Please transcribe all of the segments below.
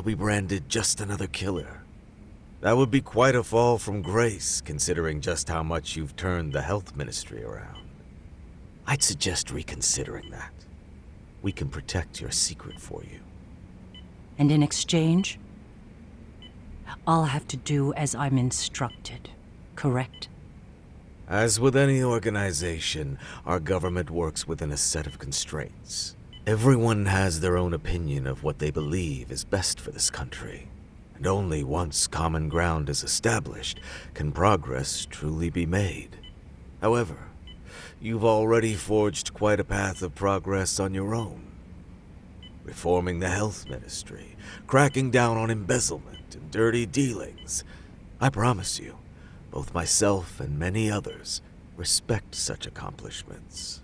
be branded just another killer. That would be quite a fall from grace, considering just how much you've turned the health ministry around. I'd suggest reconsidering that. We can protect your secret for you. And in exchange, I'll have to do as I'm instructed, correct? As with any organization, our government works within a set of constraints. Everyone has their own opinion of what they believe is best for this country. And only once common ground is established can progress truly be made. However, you've already forged quite a path of progress on your own. Reforming the health ministry, cracking down on embezzlement and dirty dealings. I promise you, both myself and many others respect such accomplishments.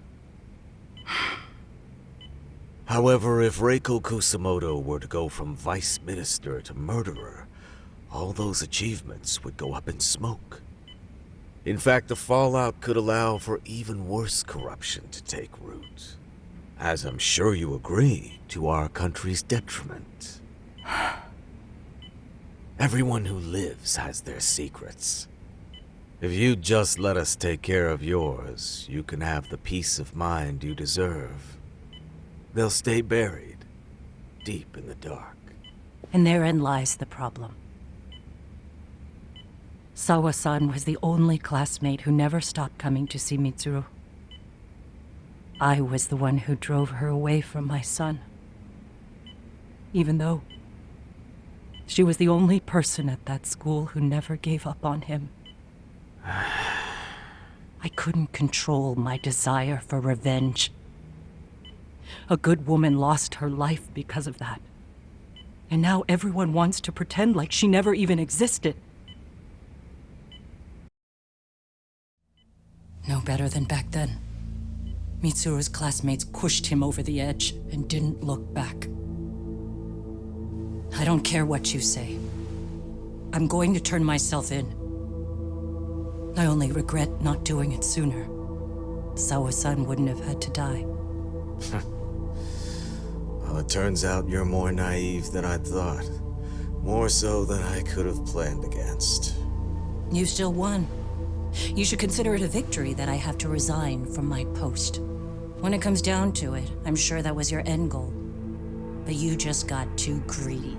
However, if Reiko Kusamoto were to go from vice minister to murderer, all those achievements would go up in smoke. In fact, the fallout could allow for even worse corruption to take root. As I'm sure you agree, to our country's detriment. Everyone who lives has their secrets. If you'd just let us take care of yours, you can have the peace of mind you deserve. They'll stay buried, deep in the dark. And therein lies the problem. Sawa-san was the only classmate who never stopped coming to see Mitsuru. I was the one who drove her away from my son. Even though she was the only person at that school who never gave up on him. I couldn't control my desire for revenge. A good woman lost her life because of that. And now everyone wants to pretend like she never even existed. No better than back then. Mitsuru's classmates pushed him over the edge and didn't look back. I don't care what you say. I'm going to turn myself in. I only regret not doing it sooner. Sawa-san wouldn't have had to die. Well, it turns out you're more naive than I thought. More so than I could have planned against. You still won. You should consider it a victory that I have to resign from my post. When it comes down to it, I'm sure that was your end goal. But you just got too greedy.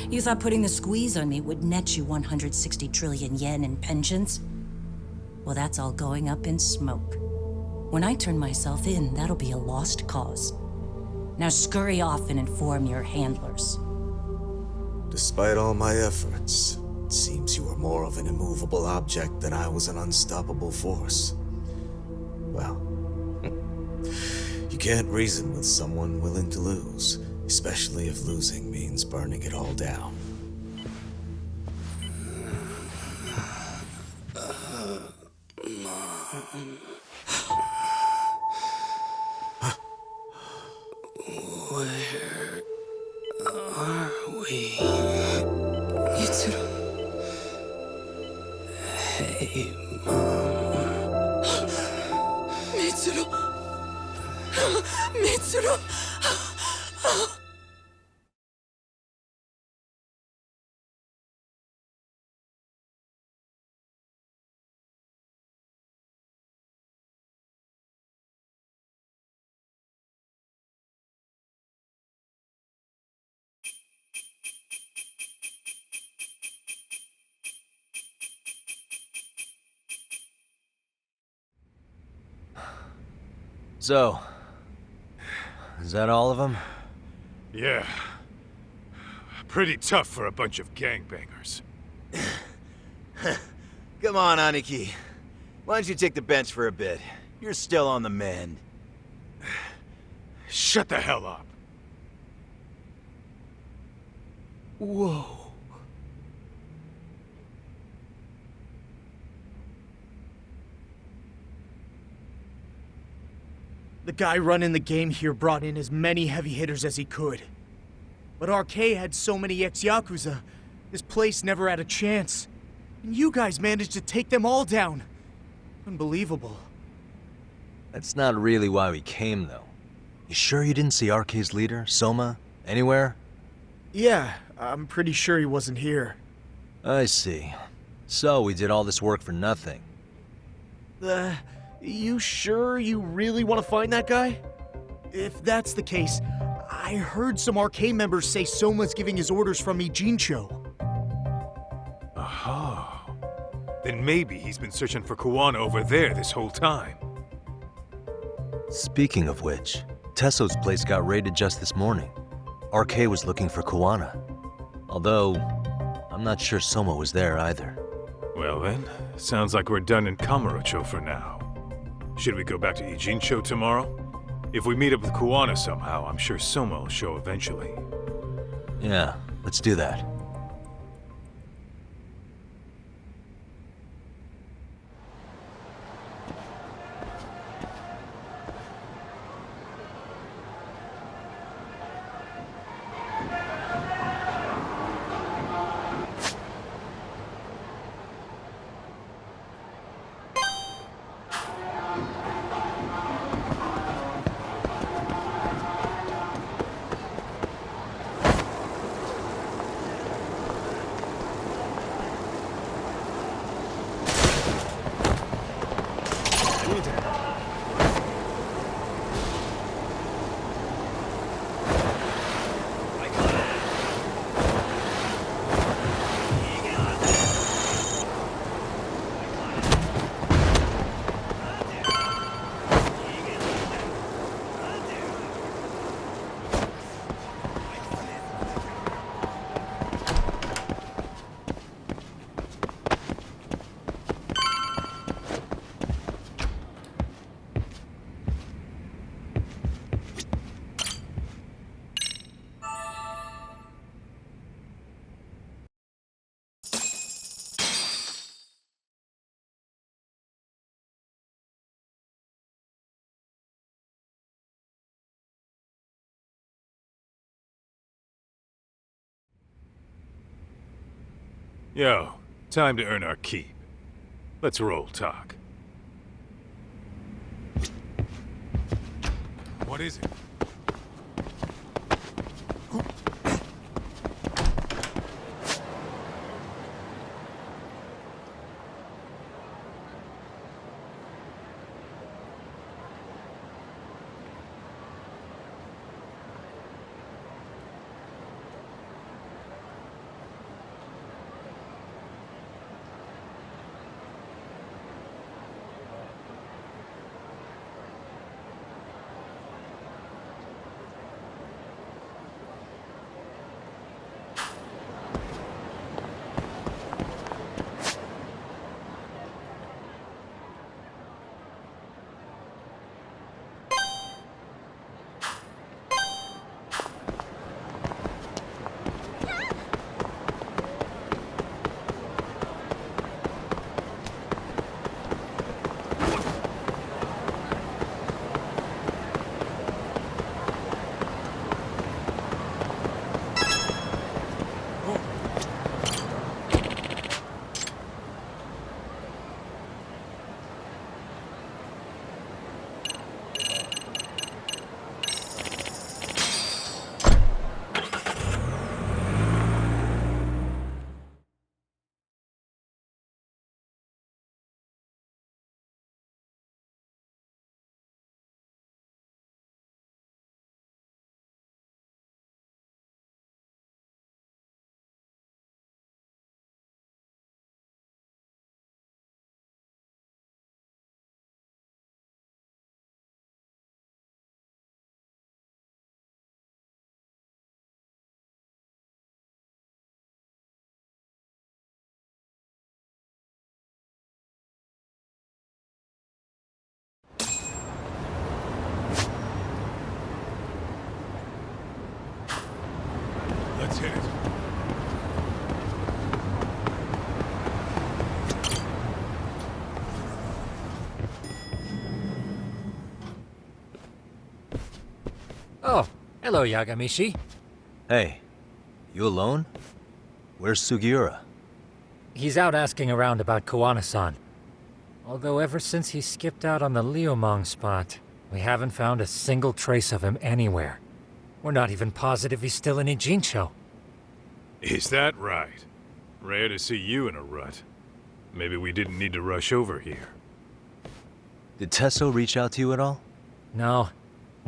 You thought putting the squeeze on me would net you 160 trillion yen in pensions? Well, that's all going up in smoke. When I turn myself in, that'll be a lost cause. Now scurry off and inform your handlers. Despite all my efforts, it seems you were more of an immovable object than I was an unstoppable force. Well, you can't reason with someone willing to lose, especially if losing means burning it all down. Where are we? Mitsuru. Hey, Mom. Mitsuru. Mitsuru. So, is that all of them? Yeah. Pretty tough for a bunch of gangbangers. Come on, Aniki. Why don't you take the bench for a bit? You're still on the mend. Shut the hell up. Whoa. The guy running the game here brought in as many heavy hitters as he could. But RK had so many ex-Yakuza, this place never had a chance. And you guys managed to take them all down. Unbelievable. That's not really why we came, though. You sure you didn't see RK's leader, Soma, anywhere? Yeah, I'm pretty sure he wasn't here. I see. So we did all this work for nothing. You sure you really want to find that guy? If that's the case, I heard some arcane members say Soma's giving his orders from Ijincho. Aha. Then maybe he's been searching for Kuwana over there this whole time. Speaking of which, Tesso's place got raided just this morning. RK was looking for Kuwana. Although, I'm not sure Soma was there either. Well then, sounds like we're done in Kamurocho for now. Should we go back to Ijincho tomorrow? If we meet up with Kuwana somehow, I'm sure Soma will show eventually. Yeah, let's do that. Yo, time to earn our keep. Let's roll, talk. What is it? Let's hit it. Oh, hello, Yagamishi. Hey, you alone? Where's Sugiura? He's out asking around about Kuwana-san. Although ever since he skipped out on the Liumang spot, we haven't found a single trace of him anywhere. We're not even positive he's still in Ijincho. Is that right? Rare to see you in a rut. Maybe we didn't need to rush over here. Did Tesso reach out to you at all? No.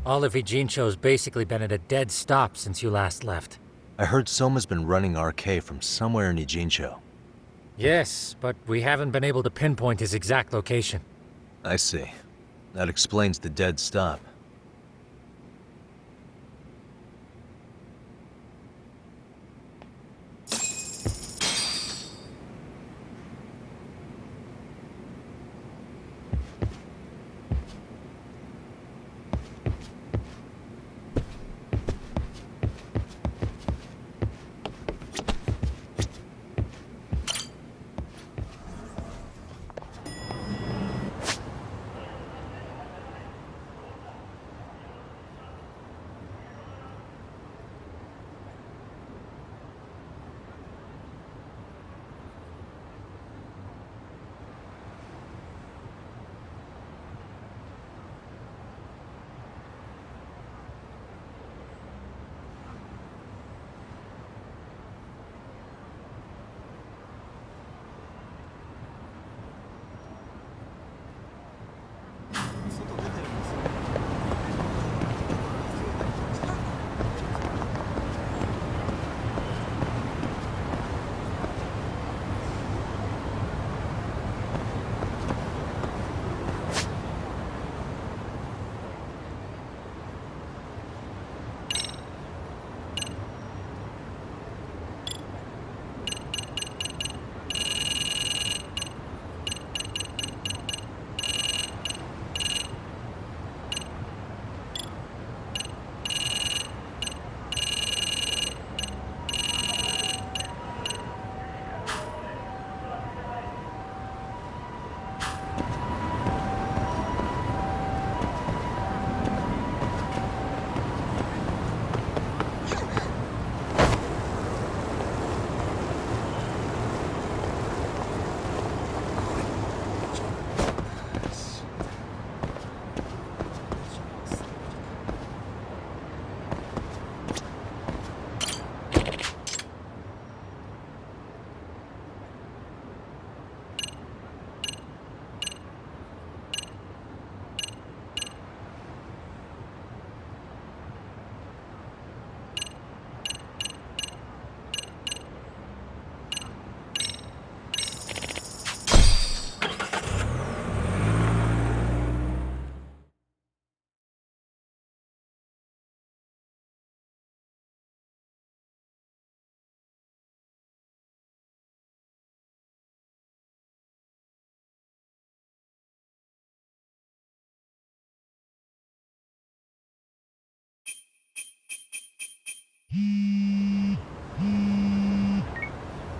All of Ijincho's basically been at a dead stop since you last left. I heard Soma's been running RK from somewhere in Ijincho. Yes, but we haven't been able to pinpoint his exact location. I see. That explains the dead stop.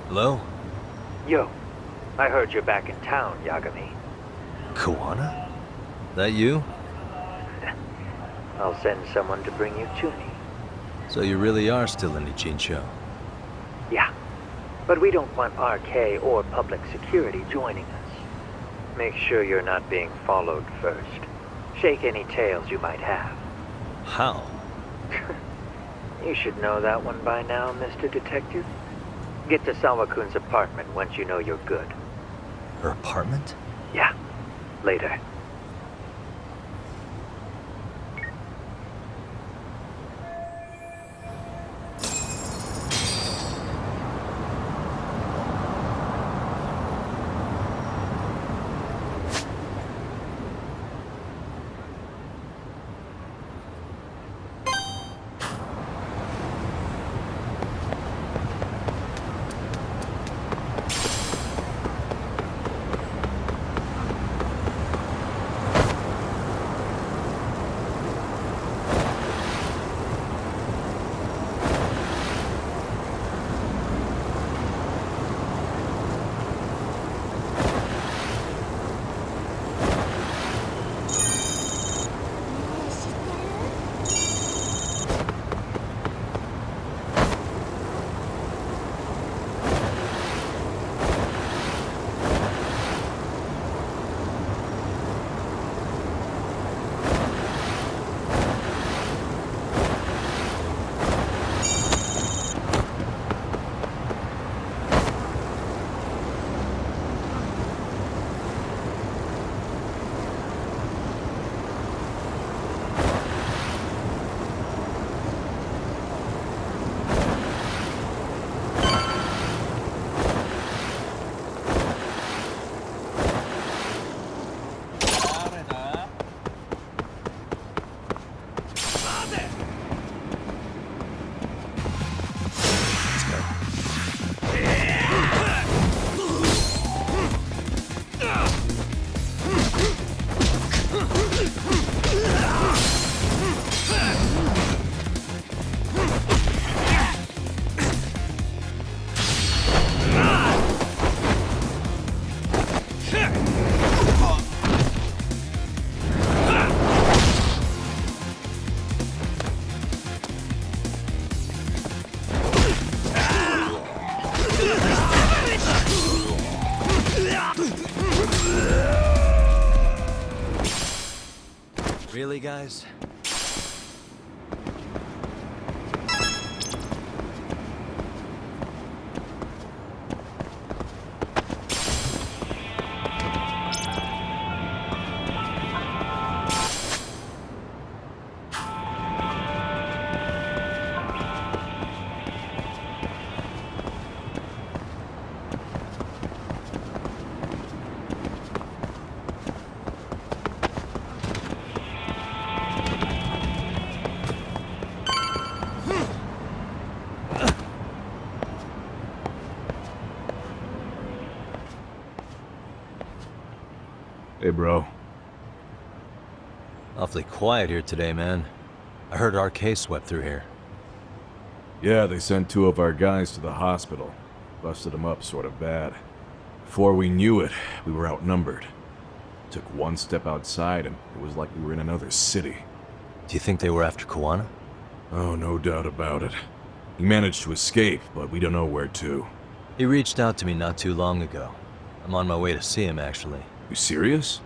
Hello? Yo, I heard you're back in town, Yagami. Kuwana? That you? I'll send someone to bring you to me. So you really are still in Ijincho? Yeah, but we don't want RK or public security joining us. Make sure you're not being followed first. Shake any tails you might have. How? You should know that one by now, Mr. Detective. Get to Sawakun's apartment once you know you're good. Her apartment? Yeah, later. Really, guys? Hey, bro. Awfully quiet here today, man. I heard RK swept through here. Yeah, they sent 2 of our guys to the hospital. Busted them up sort of bad. Before we knew it, we were outnumbered. Took one step outside and it was like we were in another city. Do you think they were after Kuwana? Oh, no doubt about it. He managed to escape, but we don't know where to. He reached out to me not too long ago. I'm on my way to see him, actually. You serious?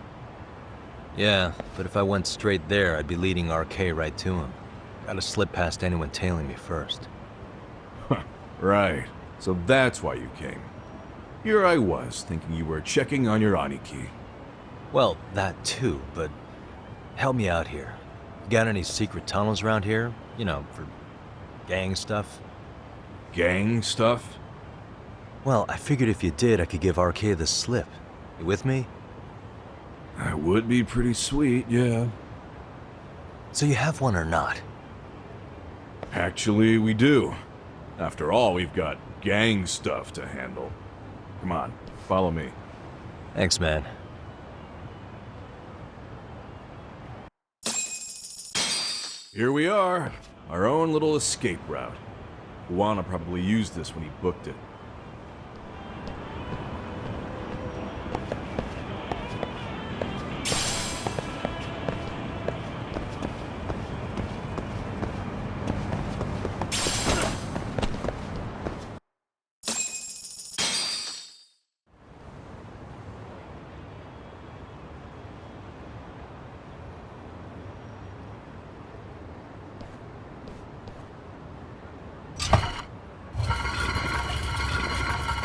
Yeah, but if I went straight there, I'd be leading RK right to him. Gotta slip past anyone tailing me first. Right. So that's why you came. Here I was, thinking you were checking on your Aniki. Well, that too, but help me out here. Got any secret tunnels around here? You know, for gang stuff? Gang stuff? Well, I figured if you did, I could give RK the slip. You with me? That would be pretty sweet, yeah. So you have one or not? Actually, we do. After all, we've got gang stuff to handle. Come on, follow me. Thanks, man. Here we are, our own little escape route. Kuwana probably used this when he booked it.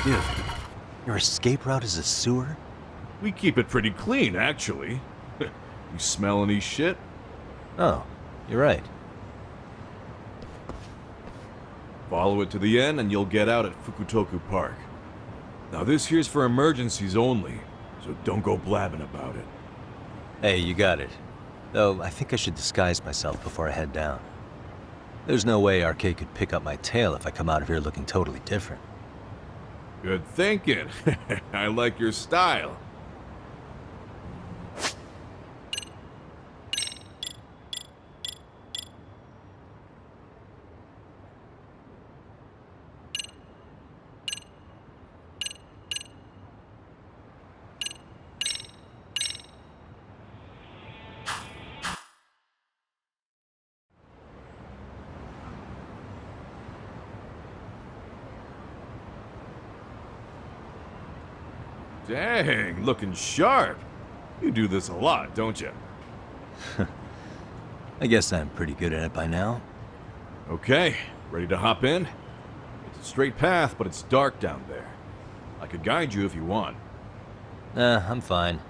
Dude, your escape route is a sewer? We keep it pretty clean, actually. You smell any shit? Oh, you're right. Follow it to the end and you'll get out at Fukutoku Park. Now this here's for emergencies only, so don't go blabbing about it. Hey, you got it. Though, I think I should disguise myself before I head down. There's no way RK could pick up my tail if I come out of here looking totally different. Good thinking. I like your style. Dang, looking sharp. You do this a lot, don't you? I guess I'm pretty good at it by now. Okay, ready to hop in? It's a straight path, but it's dark down there. I could guide you if you want. Nah, I'm fine.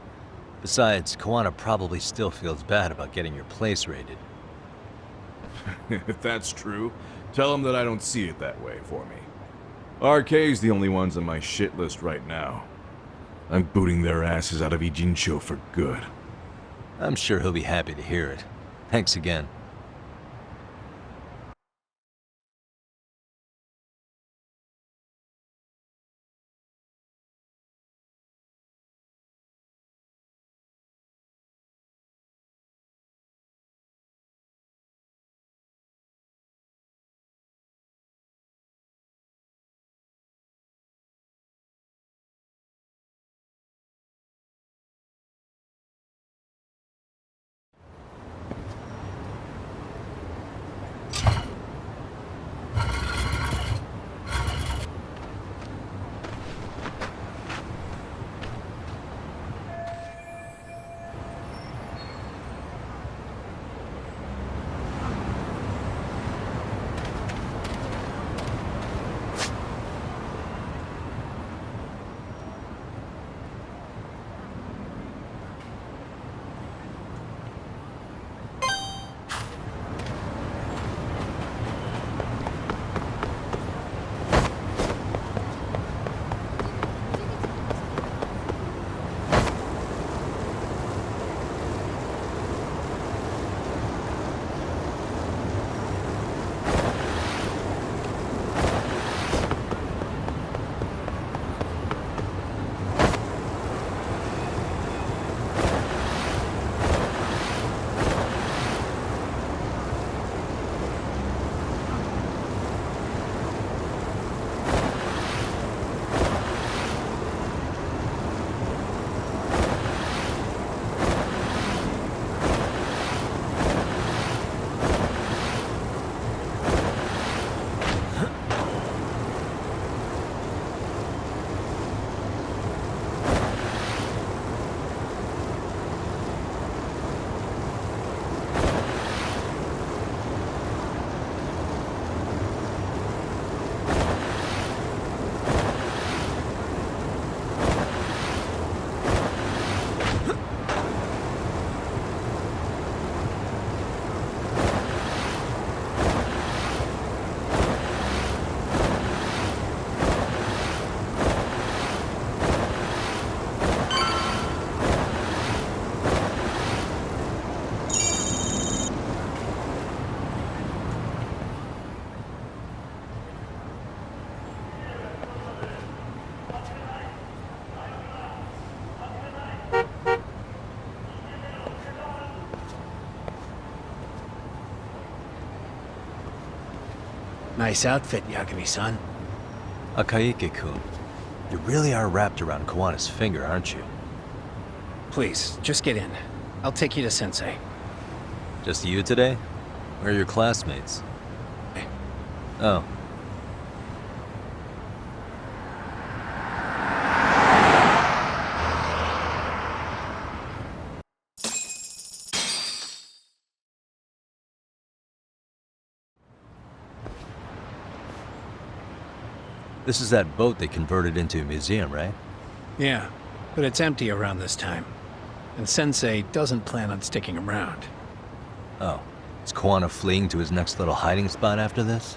Besides, Kuwana probably still feels bad about getting your place raided. If that's true, tell him that I don't see it that way for me. RK's the only ones on my shit list right now. I'm booting their asses out of Ijincho for good. I'm sure he'll be happy to hear it. Thanks again. Nice outfit, Yagami-san. Akaike-kun, you really are wrapped around Kawana's finger, aren't you? Please, just get in. I'll take you to Sensei. Just you today? Where are your classmates? Oh. This is that boat they converted into a museum, right? Yeah, but it's empty around this time. And Sensei doesn't plan on sticking around. Oh. Is Kawana fleeing to his next little hiding spot after this?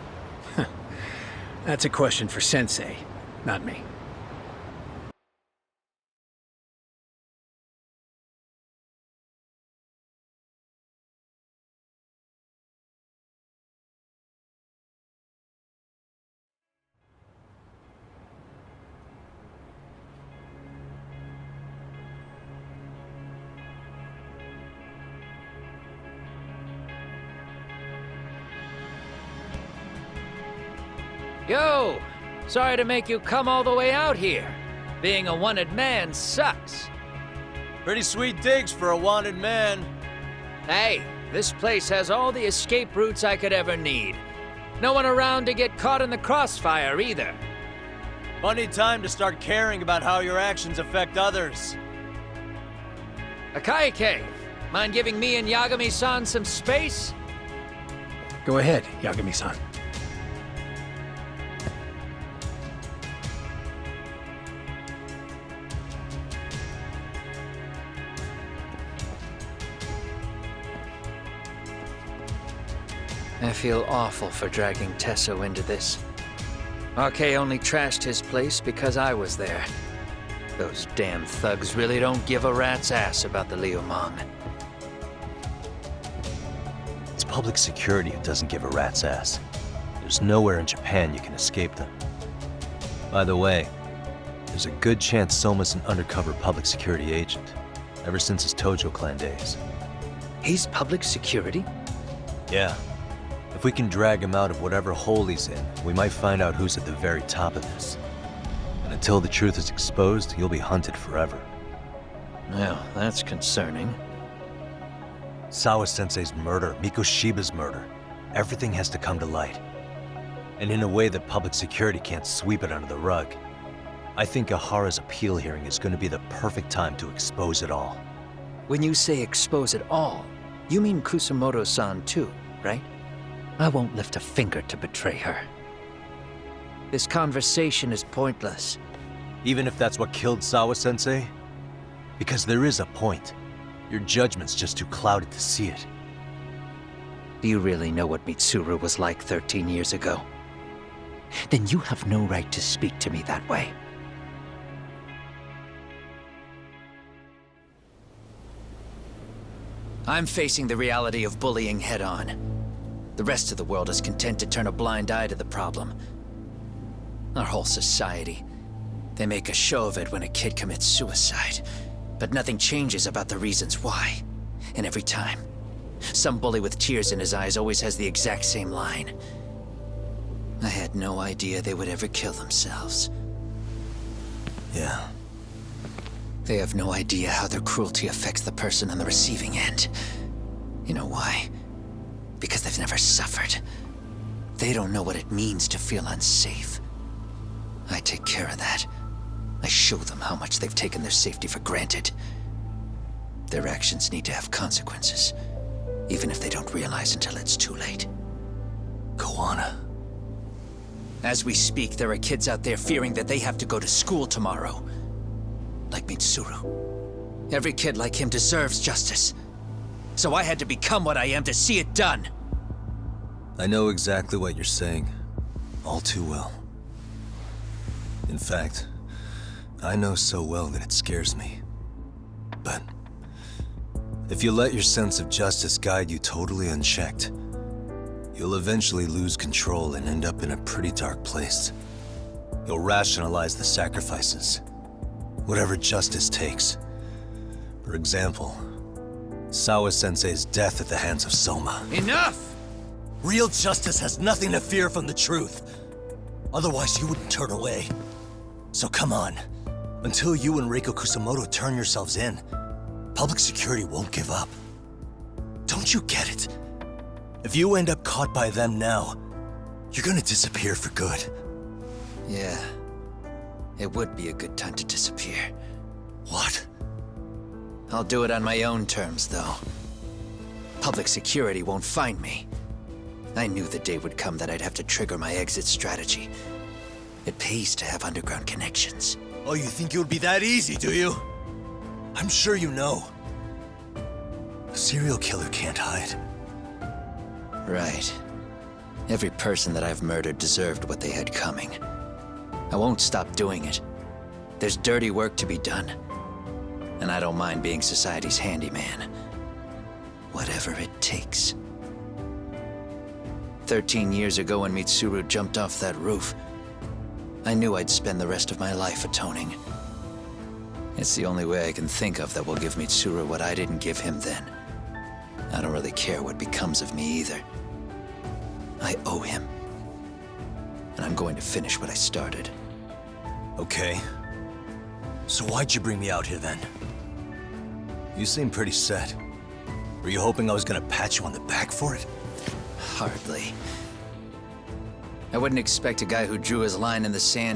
That's a question for Sensei, not me. Yo! Sorry to make you come all the way out here. Being a wanted man sucks. Pretty sweet digs for a wanted man. Hey, this place has all the escape routes I could ever need. No one around to get caught in the crossfire either. Funny time to start caring about how your actions affect others. Akaike, mind giving me and Yagami-san some space? Go ahead, Yagami-san. I feel awful for dragging Tesso into this. RK only trashed his place because I was there. Those damn thugs really don't give a rat's ass about the Liumang. It's public security who doesn't give a rat's ass. There's nowhere in Japan you can escape them. By the way, there's a good chance Soma's an undercover public security agent, ever since his Tojo clan days. He's public security? Yeah. If we can drag him out of whatever hole he's in, we might find out who's at the very top of this. And until the truth is exposed, you'll be hunted forever. Well, that's concerning. Sawa-sensei's murder, Mikoshiba's murder, everything has to come to light. And in a way that public security can't sweep it under the rug. I think Ahara's appeal hearing is going to be the perfect time to expose it all. When you say expose it all, you mean Kusumoto-san too, right? I won't lift a finger to betray her. This conversation is pointless. Even if that's what killed Sawa-sensei? Because there is a point. Your judgment's just too clouded to see it. Do you really know what Mitsuru was like 13 years ago? Then you have no right to speak to me that way. I'm facing the reality of bullying head-on. The rest of the world is content to turn a blind eye to the problem. Our whole society. They make a show of it when a kid commits suicide, but nothing changes about the reasons why. And every time, some bully with tears in his eyes always has the exact same line. I had no idea they would ever kill themselves. Yeah. They have no idea how their cruelty affects the person on the receiving end. You know why? Because they've never suffered. They don't know what it means to feel unsafe. I take care of that. I show them how much they've taken their safety for granted. Their actions need to have consequences, even if they don't realize until it's too late. Kawana. As we speak, there are kids out there fearing that they have to go to school tomorrow. Like Mitsuru. Every kid like him deserves justice. So I had to become what I am to see it done. I know exactly what you're saying. All too well. In fact, I know so well that it scares me. But if you let your sense of justice guide you totally unchecked, you'll eventually lose control and end up in a pretty dark place. You'll rationalize the sacrifices, whatever justice takes. For example, Sawa-sensei's death at the hands of Soma. Enough! Real justice has nothing to fear from the truth. Otherwise, you wouldn't turn away. So come on. Until you and Reiko Kusamoto turn yourselves in, public security won't give up. Don't you get it? If you end up caught by them now, you're gonna disappear for good. Yeah. It would be a good time to disappear. What? I'll do it on my own terms, though. Public security won't find me. I knew the day would come that I'd have to trigger my exit strategy. It pays to have underground connections. Oh, you think it would be that easy, do you? I'm sure you know. A serial killer can't hide. Right. Every person that I've murdered deserved what they had coming. I won't stop doing it. There's dirty work to be done. And I don't mind being society's handyman. Whatever it takes. 13 years ago when Mitsuru jumped off that roof, I knew I'd spend the rest of my life atoning. It's the only way I can think of that will give Mitsuru what I didn't give him then. I don't really care what becomes of me either. I owe him. And I'm going to finish what I started. Okay. So why'd you bring me out here then? You seem pretty set. Were you hoping I was gonna pat you on the back for it? Hardly. I wouldn't expect a guy who drew his line in the sand